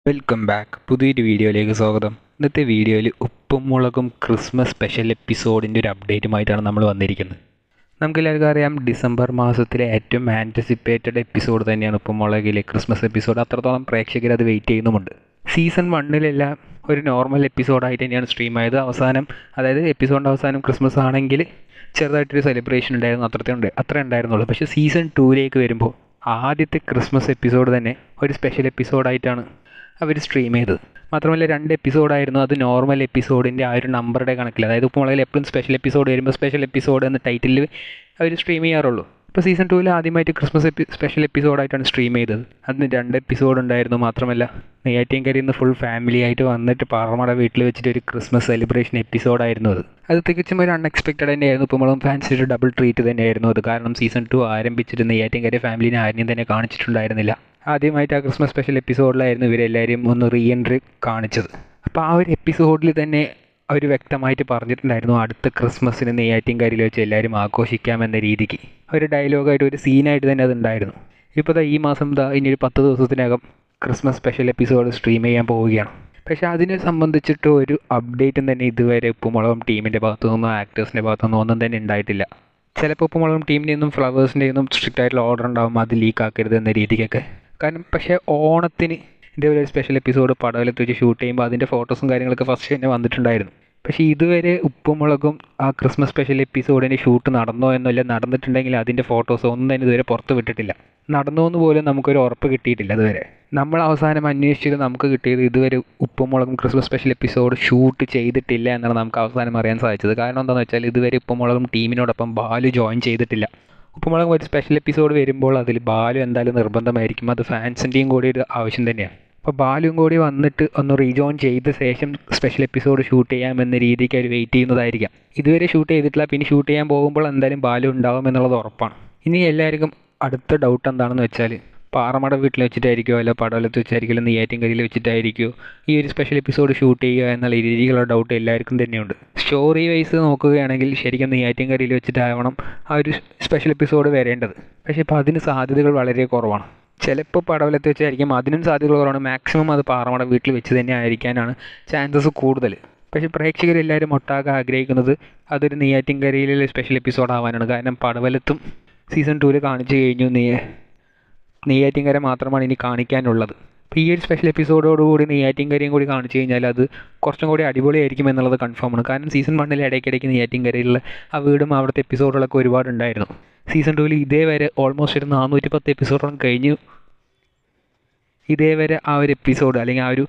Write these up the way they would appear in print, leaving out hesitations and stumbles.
Welcome back. പുതിയൊരു വീഡിയോയിലേക്ക് സ്വാഗതം. ഇന്നത്തെ വീഡിയോയിൽ ഉപ്പും മുളകും ക്രിസ്മസ് സ്പെഷ്യൽ എപ്പിസോഡിൻ്റെ ഒരു അപ്ഡേറ്റുമായിട്ടാണ് നമ്മൾ വന്നിരിക്കുന്നത്. നമുക്കെല്ലാവർക്കും അറിയാം, ഡിസംബർ മാസത്തിലെ ഏറ്റവും ആൻറ്റിസിപ്പേറ്റഡ് എപ്പിസോഡ് തന്നെയാണ് ഉപ്പും മുളകിലെ ക്രിസ്മസ് എപ്പിസോഡ്. അത്രത്തോളം പ്രേക്ഷകർ അത് വെയിറ്റ് ചെയ്യുന്നുമുണ്ട്. സീസൺ 1 ഒരു നോർമൽ എപ്പിസോഡായിട്ട് തന്നെയാണ് സ്ട്രീം ആയത്. അവസാനം, അതായത് എപ്പിസോഡിൻ്റെ അവസാനം ക്രിസ്മസ് ആണെങ്കിൽ ചെറുതായിട്ടൊരു സെലിബ്രേഷൻ ഉണ്ടായിരുന്നു, അത്രേ ഉണ്ടായിരുന്നുള്ളൂ. പക്ഷേ സീസൺ 2 വരുമ്പോൾ ആദ്യത്തെ ക്രിസ്മസ് എപ്പിസോഡ് തന്നെ ഒരു സ്പെഷ്യൽ എപ്പിസോഡായിട്ടാണ് അവർ സ്ട്രീം ചെയ്തത്. മാത്രമല്ല 2 എപ്പിസോഡായിരുന്നു. അത് നോർമൽ എപ്പിസോഡിൻ്റെ ആ ഒരു നമ്പറുടെ കണക്കിൽ, അതായത് ഇപ്പോൾ മുളകിൽ എപ്പോഴും സ്പെഷ്യൽ എപ്പിസോഡ് വരുമ്പോൾ സ്പെഷ്യൽ എപ്പിസോഡ് എന്ന ടൈറ്റിൽ അവർ സ്ട്രീം ചെയ്യാറുള്ളൂ. ഇപ്പോൾ സീസൺ 2 ആദ്യമായിട്ട് ക്രിസ്മസ് സ്പെഷ്യൽ എപ്പിസോഡായിട്ടാണ് സ്ട്രീം ചെയ്തത്. അതിന് 2 എപ്പിസോഡ് ഉണ്ടായിരുന്നു. മാത്രമല്ല നെയ്യാറ്റിൻകരയിൽ നിന്ന് ഫുൾ ഫാമിലി ആയിട്ട് വന്നിട്ട് പാറമട വീട്ടിൽ വെച്ചിട്ട് ഒരു ക്രിസ്മസ് സെലിബ്രേഷൻ എപ്പിസോഡായിരുന്നു അത് തികച്ചും ഒരു അൺഎക്സ്പെക്റ്റഡ് തന്നെയായിരുന്നു. ഇപ്പോൾ മുളകും ഫാൻസിൻ്റെ ഒരു ഡബിൾ ട്രീറ്റ് തന്നെയായിരുന്നു അത്. കാരണം സീസൺ 2 ആരംഭിച്ചിട്ട് നെയ്യാറ്റിൻകര ഫാമിലിനെ ആരെയും തന്നെ കാണിച്ചിട്ടുണ്ടായിരുന്നില്ല. ആദ്യമായിട്ട് ആ ക്രിസ്മസ് സ്പെഷ്യൽ എപ്പിസോഡിലായിരുന്നു ഇവരെല്ലാവരും ഒന്ന് റീ എൻട്രി കാണിച്ചത്. അപ്പോൾ ആ ഒരു എപ്പിസോഡിൽ തന്നെ അവർ വ്യക്തമായിട്ട് പറഞ്ഞിട്ടുണ്ടായിരുന്നു, അടുത്ത ക്രിസ്മസിന് നെയ്യാറ്റിൻകരയിൽ വെച്ച് എല്ലാവരും ആഘോഷിക്കാമെന്ന രീതിക്ക്. ഒരു ഡയലോഗായിട്ട്, ഒരു സീനായിട്ട് തന്നെ അതുണ്ടായിരുന്നു. ഇപ്പോൾ ഈ മാസം ഇനി ഒരു 10 ദിവസത്തിനകം ക്രിസ്മസ് സ്പെഷ്യൽ എപ്പിസോഡ് സ്ട്രീം ചെയ്യാൻ പോവുകയാണ്. പക്ഷേ അതിനെ സംബന്ധിച്ചിട്ട് ഒരു അപ്ഡേറ്റും തന്നെ ഇതുവരെ ഉപ്പുമുളകും ടീമിൻ്റെ ഭാഗത്തു നിന്നോ ആക്ടേഴ്സിൻ്റെ ഭാഗത്തു നിന്നോ ഒന്നും തന്നെ ഉണ്ടായിട്ടില്ല. ചിലപ്പോൾ ഉപ്പുമുളകും ടീമിൻ്റെ നിന്നും ഫ്ലവേഴ്സിൻ്റെ നിന്നും സ്ട്രിക്റ്റ് ആയിട്ടുള്ള ഓർഡർ ഉണ്ടാകും, അത് ലീക്ക് ആക്കരുത് എന്ന രീതിക്കൊക്കെ. കാരണം പക്ഷേ ഓണത്തിന് ഇതേപോലെ ഒരു സ്പെഷ്യൽ എപ്പിസോഡ് പടവലത്ത് വെച്ച് ഷൂട്ട് ചെയ്യുമ്പോൾ അതിൻ്റെ ഫോട്ടോസും കാര്യങ്ങളൊക്കെ ഫസ്റ്റ് തന്നെ വന്നിട്ടുണ്ടായിരുന്നു. പക്ഷേ ഇതുവരെ ഉപ്പുമുളകും ആ ക്രിസ്മസ് സ്പെഷ്യൽ എപ്പിസോഡിൻ്റെ ഷൂട്ട് നടന്നോ എന്നല്ല, നടന്നിട്ടുണ്ടെങ്കിൽ അതിൻ്റെ ഫോട്ടോസ് ഒന്നും തന്നെ ഇതുവരെ പുറത്ത് വിട്ടിട്ടില്ല. നടന്നോ എന്ന് പോലും നമുക്കൊരു ഉറപ്പ് കിട്ടിയിട്ടില്ല ഇതുവരെ. നമ്മൾ അവസാനം അന്വേഷിച്ചിട്ട് നമുക്ക് കിട്ടിയത് ഇതുവരെ ഉപ്പുമുളകും ക്രിസ്മസ് സ്പെഷ്യൽ എപ്പിസോഡ് ഷൂട്ട് ചെയ്തിട്ടില്ല എന്നാണ് നമുക്ക് അവസാനം അറിയാൻ സാധിച്ചത്. കാരണം എന്താണെന്ന് വെച്ചാൽ ഇതുവരെ ഉപ്പുമുളകും ടീമിനോടൊപ്പം ബാലു ജോയിൻ ചെയ്തിട്ടില്ല. ഉപ്പുമുളകും ഒരു സ്പെഷ്യൽ എപ്പിസോഡ് വരുമ്പോൾ അതിൽ ബാലു എന്തായാലും നിർബന്ധമായിരിക്കും. അത് ഫാൻസിൻ്റെയും കൂടി ഒരു ആവശ്യം തന്നെയാണ്. അപ്പോൾ ബാലുവും കൂടി വന്നിട്ട് ഒന്ന് റീജോയിൻ ചെയ്ത ശേഷം സ്പെഷ്യൽ എപ്പിസോഡ് ഷൂട്ട് ചെയ്യാമെന്ന രീതിക്ക് അവർ വെയിറ്റ് ചെയ്യുന്നതായിരിക്കാം. ഇതുവരെ ഷൂട്ട് ചെയ്തിട്ടില്ല, പിന്നെ ഷൂട്ട് ചെയ്യാൻ പോകുമ്പോൾ എന്തായാലും ബാലു ഉണ്ടാവും എന്നുള്ളത് ഉറപ്പാണ്. ഇനി എല്ലാവർക്കും അടുത്ത ഡൗട്ട് എന്താണെന്ന് വെച്ചാൽ, പാറമട വീട്ടിൽ വെച്ചിട്ടായിരിക്കുമോ, അല്ല പടവലത്ത് വെച്ചായിരിക്കുമല്ലോ, നെയ്യാറ്റിൻകരയിൽ വെച്ചിട്ടായിരിക്കുമോ ഈ ഒരു സ്പെഷ്യൽ എപ്പിസോഡ് ഷൂട്ട് ചെയ്യുക എന്നുള്ള രീതിയിലുള്ള ഡൗട്ട് എല്ലാവർക്കും തന്നെയുണ്ട്. സ്റ്റോറി വൈസ് നോക്കുകയാണെങ്കിൽ ശരിക്കും നെയ്യാറ്റിൻകരയിൽ വെച്ചിട്ടാവണം ആ ഒരു സ്പെഷ്യൽ എപ്പിസോഡ് വരേണ്ടത്. പക്ഷേ ഇപ്പോൾ അതിന് സാധ്യതകൾ വളരെ കുറവാണ്. ചിലപ്പോൾ പടവലത്ത് വെച്ചായിരിക്കും, അതിനും സാധ്യതകൾ കുറവാണ്. മാക്സിമം അത് പാറമട വീട്ടിൽ വെച്ച് തന്നെ ആയിരിക്കാനാണ് ചാൻസസ് കൂടുതൽ. പക്ഷേ പ്രേക്ഷകരെല്ലാവരും ഒട്ടാകെ ആഗ്രഹിക്കുന്നത് അതൊരു നെയ്യാറ്റിൻകരയിലെ സ്പെഷ്യൽ എപ്പിസോഡ് ആവാനാണ്. കാരണം പടവലത്തും സീസൺ 2 കാണിച്ചു കഴിഞ്ഞു, നെയ്യാറ്റിൻകര മാത്രമാണ് ഇനി കാണിക്കാനുള്ളത്. അപ്പോൾ ഈ ഒരു സ്പെഷ്യൽ എപ്പിസോഡോടുകൂടി നെയ്യാറ്റിൻകരയും കൂടി കാണിച്ചു കഴിഞ്ഞാൽ അത് കുറച്ചും കൂടി അടിപൊളിയായിരിക്കും എന്നുള്ളത് കൺഫേമാണ്. കാരണം സീസൺ 1 ഇടയ്ക്കിടയ്ക്ക് നെയ്യാറ്റിൻകരയിലുള്ള ആ വീടും അവിടുത്തെ എപ്പിസോഡുകളൊക്കെ ഒരുപാടുണ്ടായിരുന്നു. സീസൺ 2 ഇതേവരെ ഓൾമോസ്റ്റ് ഒരു 410 എപ്പിസോഡോളം കഴിഞ്ഞു. ഇതേവരെ ആ ഒരു എപ്പിസോഡ് അല്ലെങ്കിൽ ആ ഒരു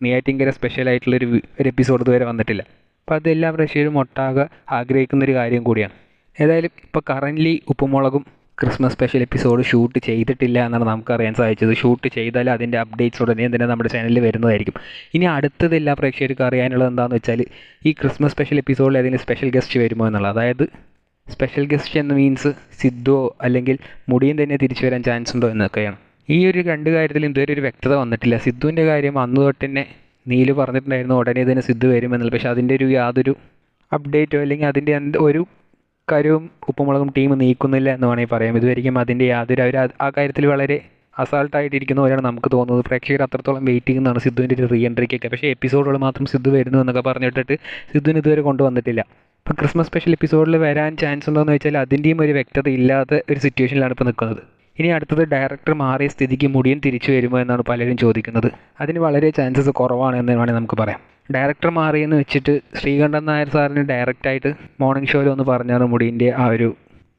നെയ്യാറ്റിൻകര സ്പെഷ്യലായിട്ടുള്ളൊരു എപ്പിസോഡ് ഇതുവരെ വന്നിട്ടില്ല. അപ്പോൾ അതെല്ലാ പ്രേക്ഷകരും ഒട്ടാകെ ആഗ്രഹിക്കുന്നൊരു കാര്യം കൂടിയാണ്. ഏതായാലും ഇപ്പോൾ കറൻ്റ്ലി ഉപ്പുമുളകും ക്രിസ്മസ് സ്പെഷ്യൽ എപ്പിസോഡ് ഷൂട്ട് ചെയ്തിട്ടില്ല എന്നാണ് നമുക്കറിയാൻ സാധിച്ചത്. ഷൂട്ട് ചെയ്താൽ അതിൻ്റെ അപ്ഡേറ്റ്സ് ഉടനെ തന്നെ നമ്മുടെ ചാനലിൽ വരുന്നതായിരിക്കും. ഇനി അടുത്തത് എല്ലാ പ്രേക്ഷകർക്കും അറിയാനുള്ളത് എന്താണെന്ന് വെച്ചാൽ, ഈ ക്രിസ്മസ് സ്പെഷ്യൽ എപ്പിസോഡിൽ ഏതെങ്കിലും സ്പെഷ്യൽ ഗസ്റ്റ് വരുമോ എന്നുള്ളത്. അതായത് സ്പെഷ്യൽ ഗസ്റ്റ് എന്ന് മീൻസ് സിദ്ധുവോ അല്ലെങ്കിൽ മുടിയൻ തന്നെ തിരിച്ചു വരാൻ ചാൻസ് ഉണ്ടോ എന്നൊക്കെയാണ്. ഈ ഒരു 2 കാര്യത്തിലും ഇതുവരെ ഒരു വ്യക്തത വന്നിട്ടില്ല. സിദ്ധുവിൻ്റെ കാര്യം അന്ന് തൊട്ട് തന്നെ നീല് പറഞ്ഞിട്ടുണ്ടായിരുന്നു ഉടനെ തന്നെ സിദ്ധു വരുമെന്നുള്ളത്. പക്ഷേ അതിൻ്റെ യാതൊരു അപ്ഡേറ്റോ അല്ലെങ്കിൽ അതിൻ്റെ ഒരു കാര്യവും ഉപ്പുമുളകും ടീം നീക്കുന്നില്ല എന്ന് വേണമെങ്കിൽ പറയാം. ഇതുവരെയും അതിൻ്റെ അവർ ആ കാര്യത്തിൽ വളരെ അസാൾട്ടായിട്ടിരിക്കുന്നവരാണ് നമുക്ക് തോന്നുന്നത്. പ്രേക്ഷകർ അത്രത്തോളം വെയിറ്റ് ചെയ്യുന്നതാണ് സിദ്ധുവിൻ്റെ ഒരു റീ എൻട്രിക്കൊക്കെ. പക്ഷേ എപ്പിസോഡുകൾ മാത്രം സിദ്ധു വരുന്നു എന്നൊക്കെ പറഞ്ഞിട്ട് സിദ്ധുവിന് ഇതുവരെ കൊണ്ടുവന്നിട്ടില്ല. ഇപ്പം ക്രിസ്മസ് സ്പെഷ്യൽ എപ്പിസോഡിൽ വരാൻ ചാൻസ് ഉണ്ടോ എന്ന് വെച്ചാൽ അതിൻ്റെയും ഒരു വ്യക്തത ഇല്ലാത്ത ഒരു സിറ്റുവേഷനിലാണ് ഇപ്പോൾ നിൽക്കുന്നത്. ഇനി അടുത്തത് ഡയറക്ടർ മാറിയ സ്ഥിതിക്ക് മുടിയൻ തിരിച്ചു വരുമോ എന്നാണ് പലരും ചോദിക്കുന്നത്. അതിന് വളരെ ചാൻസസ് കുറവാണ് എന്ന് വേണമെങ്കിൽ നമുക്ക് പറയാം. ഡയറക്ടർ മാറിയെന്ന് വെച്ചിട്ട് ശ്രീകണ്ഠൻ നായർ സാറിന് ഡയറക്റ്റായിട്ട് മോർണിംഗ് ഷോയിൽ ഒന്ന് പറഞ്ഞാണ് മുടിയൻ്റെ ആ ഒരു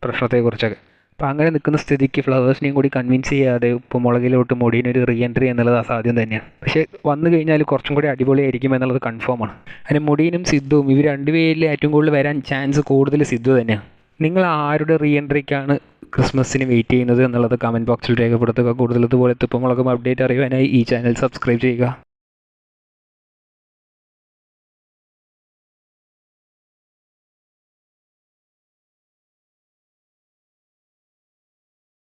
പ്രശ്നത്തെക്കുറിച്ചൊക്കെ. അപ്പോൾ അങ്ങനെ നിൽക്കുന്ന സ്ഥിതിക്ക് ഫ്ലവേഴ്സിനെയും കൂടി കൺവിൻസ് ചെയ്യാതെ ഉപ്പുമുളകിലോട്ട് മുടിയനൊരു റീ എൻട്രി എന്നുള്ളത് അസാധ്യം തന്നെയാണ്. പക്ഷേ വന്നു കഴിഞ്ഞാൽ കുറച്ചും കൂടി അടിപൊളിയായിരിക്കും എന്നുള്ളത് കൺഫേമാണ്. അതിന് മുടിയനും സിദ്ധുവും ഇവർ 2 പേരിൽ ഏറ്റവും കൂടുതൽ വരാൻ ചാൻസ് കൂടുതൽ സിദ്ധു തന്നെയാണ്. നിങ്ങൾ ആരുടെ റീ എൻട്രിക്കാണ് ക്രിസ്മസിന് വെയിറ്റ് ചെയ്യുന്നത് എന്നുള്ളത് കമൻറ്റ് ബോക്സിൽ രേഖപ്പെടുത്തുക. കൂടുതൽ ഇതുപോലത്തെ ഉപ്പുമുളകും അപ്ഡേറ്റ് അറിയുവാനായി ഈ ചാനൽ സബ്സ്ക്രൈബ് ചെയ്യുക.